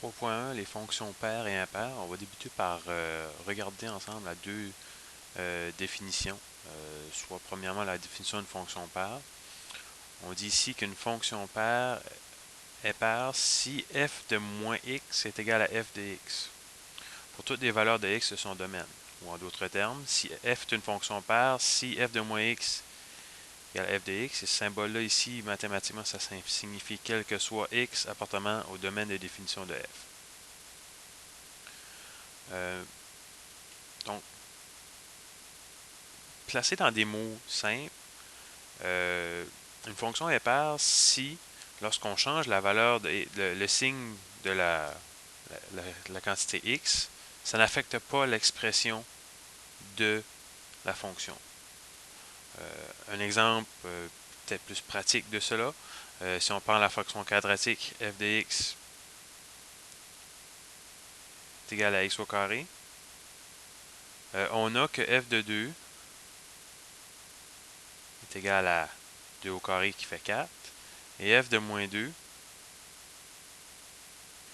3.1, les fonctions paires et impaires. On va débuter par regarder ensemble la deux définitions. Soit premièrement la définition d'une fonction paire. On dit ici qu'une fonction paire est paire si f de moins x est égal à f de x pour toutes les valeurs de x de son domaine. Ou en d'autres termes, si f est une fonction paire, si f de moins x égale à f de x, et ce symbole-là ici, mathématiquement, ça signifie quel que soit x appartenant au domaine de définition de f. Donc, placé dans des mots simples, une fonction est paire si, lorsqu'on change la valeur, le signe de la quantité x, ça n'affecte pas l'expression de la fonction. Un exemple peut-être plus pratique de cela, si on prend la fonction quadratique f de x est égal à x au carré, on a que f de 2 est égal à 2 au carré qui fait 4, et f de moins 2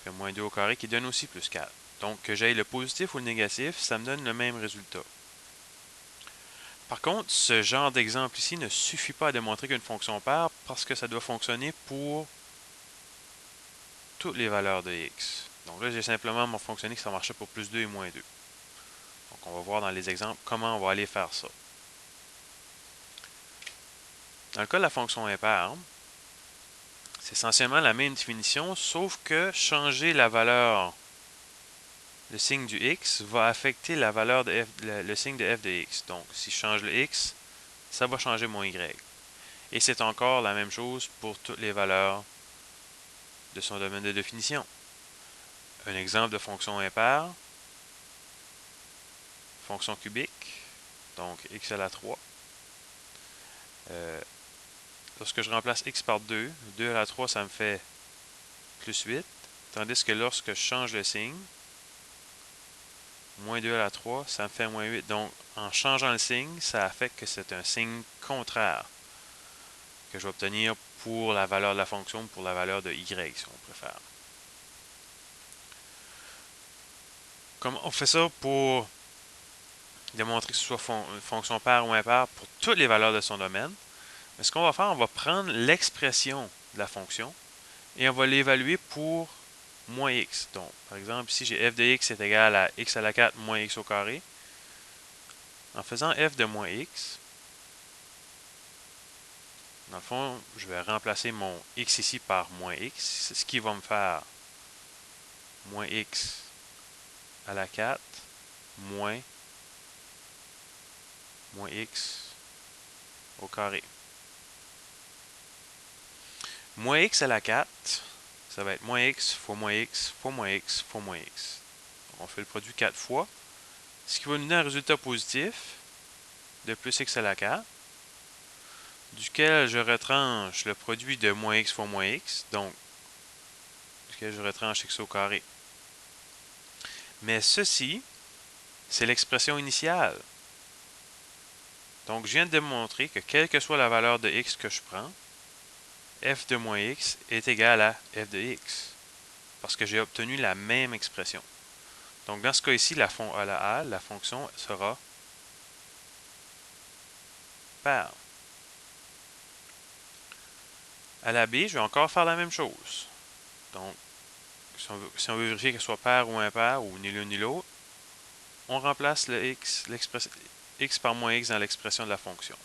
fait moins 2 au carré qui donne aussi plus 4. Donc, que j'aille le positif ou le négatif, ça me donne le même résultat. Par contre, ce genre d'exemple ici ne suffit pas à démontrer qu'une fonction paire parce que ça doit fonctionner pour toutes les valeurs de x. Donc là, j'ai simplement fonctionné que ça marchait pour plus 2 et moins 2. Donc, on va voir dans les exemples comment on va aller faire ça. Dans le cas de la fonction impaire, c'est essentiellement la même définition, sauf que changer la valeur, le signe du x, va affecter la valeur de f, le signe de f de x. Donc, si je change le x, ça va changer mon y. Et c'est encore la même chose pour toutes les valeurs de son domaine de définition. Un exemple de fonction impaire, fonction cubique, donc x à la 3. Lorsque je remplace x par 2, 2 à la 3, ça me fait plus 8. Tandis que lorsque je change le signe, moins 2 à la 3, ça me fait moins 8. Donc, en changeant le signe, ça affecte que c'est un signe contraire que je vais obtenir pour la valeur de la fonction, pour la valeur de y, si on préfère. Comment on fait ça pour démontrer que ce soit une fonction paire ou impaire pour toutes les valeurs de son domaine? Mais ce qu'on va faire, on va prendre l'expression de la fonction et on va l'évaluer pour moins x. Donc, par exemple, ici, j'ai f de x est égal à x à la 4 moins x au carré. En faisant f de moins x, dans le fond, je vais remplacer mon x ici par moins x. C'est ce qui va me faire moins x à la 4 moins x au carré. Moins x à la 4, ça va être moins x fois moins x fois moins x fois moins x. On fait le produit 4 fois, ce qui va nous donner un résultat positif de plus x à la 4, duquel je retranche le produit de moins x fois moins x, donc duquel je retranche x au carré. Mais ceci, c'est l'expression initiale. Donc, je viens de démontrer que quelle que soit la valeur de x que je prends, f de moins x est égal à f de x, parce que j'ai obtenu la même expression. Donc, dans ce cas ici, la fonction sera paire. À la B, je vais encore faire la même chose. Donc, si on veut vérifier qu'elle soit paire ou impaire, ou ni l'un ni l'autre, on remplace le x par moins x dans l'expression de la fonction.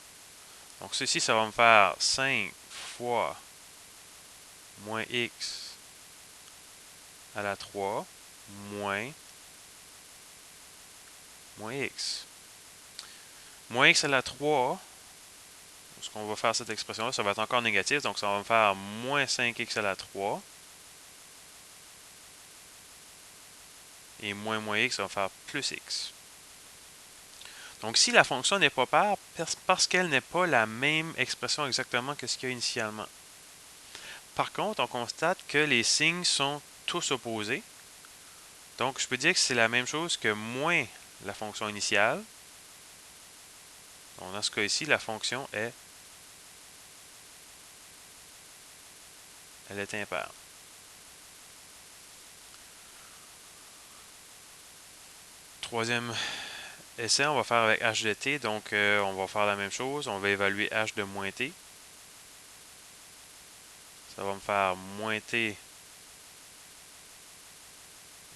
Donc, ceci, ça va me faire 5 fois moins x à la 3 moins x. Moins x à la 3, lorsqu'on va faire cette expression-là, ça va être encore négatif, donc ça va me faire moins 5x à la 3. Et moins x, ça va me faire plus x. Donc, si la fonction n'est pas paire, parce qu'elle n'est pas la même expression exactement que ce qu'il y a initialement. Par contre, on constate que les signes sont tous opposés. Donc, je peux dire que c'est la même chose que moins la fonction initiale. Donc, dans ce cas ici, la fonction elle est impaire. troisième essai, on va faire avec h de t. Donc, on va faire la même chose. On va évaluer h de moins t. Ça va me faire moins t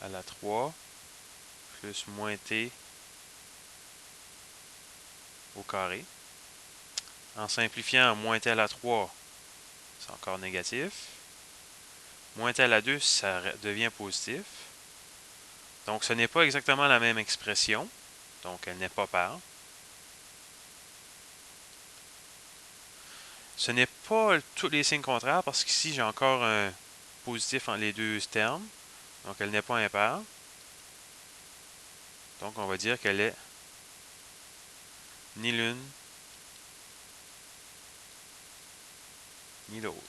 à la 3 plus moins t au carré. En simplifiant, moins t à la 3, c'est encore négatif. Moins t à la 2, ça devient positif. Donc, ce n'est pas exactement la même expression. Donc, elle n'est pas paire. Ce n'est pas tous les signes contraires parce qu'ici, j'ai encore un positif entre les deux termes. Donc, elle n'est pas impaire. Donc, on va dire qu'elle est ni l'une ni l'autre.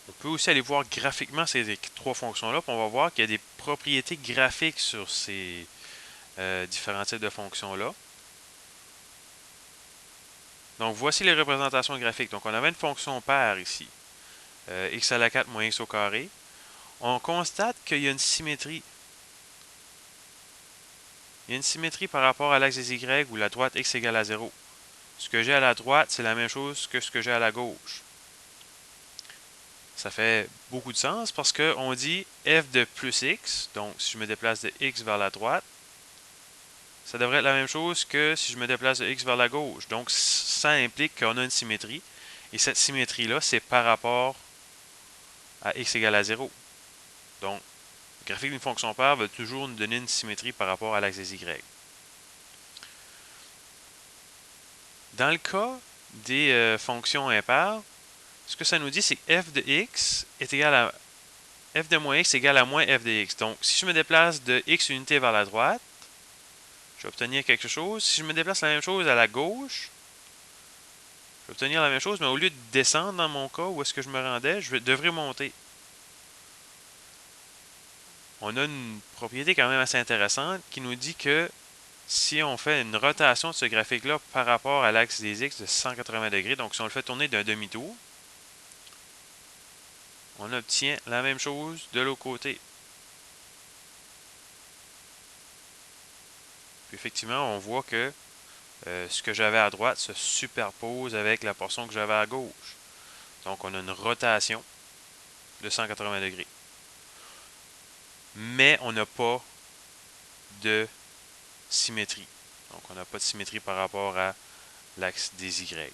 On peut aussi aller voir graphiquement ces trois fonctions-là, puis on va voir qu'il y a des propriétés graphiques sur ces différents types de fonctions-là. Donc, voici les représentations graphiques. Donc, on avait une fonction paire ici, x à la 4 moins x au carré. On constate qu'il y a une symétrie. Il y a une symétrie par rapport à l'axe des y où la droite x égale à 0. Ce que j'ai à la droite, c'est la même chose que ce que j'ai à la gauche. Ça fait beaucoup de sens parce qu'on dit f de plus x, donc si je me déplace de x vers la droite, ça devrait être la même chose que si je me déplace de x vers la gauche. Donc, ça implique qu'on a une symétrie. Et cette symétrie-là, c'est par rapport à x égale à 0. Donc, le graphique d'une fonction paire va toujours nous donner une symétrie par rapport à l'axe des y. Dans le cas des fonctions impaires, ce que ça nous dit, c'est que f de x est égal à f de moins x égale à moins f de x. Donc, si je me déplace de x unité vers la droite, je vais obtenir quelque chose. Si je me déplace la même chose à la gauche, je vais obtenir la même chose, mais au lieu de descendre dans mon cas, où est-ce que je me rendais, je devrais monter. On a une propriété quand même assez intéressante qui nous dit que si on fait une rotation de ce graphique-là par rapport à l'axe des x de 180 degrés, donc si on le fait tourner d'un demi-tour, on obtient la même chose de l'autre côté. Puis effectivement, on voit que ce que j'avais à droite se superpose avec la portion que j'avais à gauche. Donc, on a une rotation de 180 degrés. Mais on n'a pas de symétrie. Donc, on n'a pas de symétrie par rapport à l'axe des y.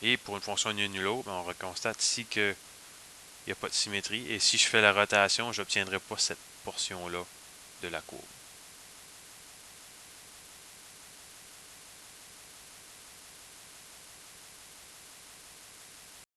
Et pour une fonction ni nulle autre, on constate ici qu'il n'y a pas de symétrie. Et si je fais la rotation, je n'obtiendrai pas cette portion-là de la courbe.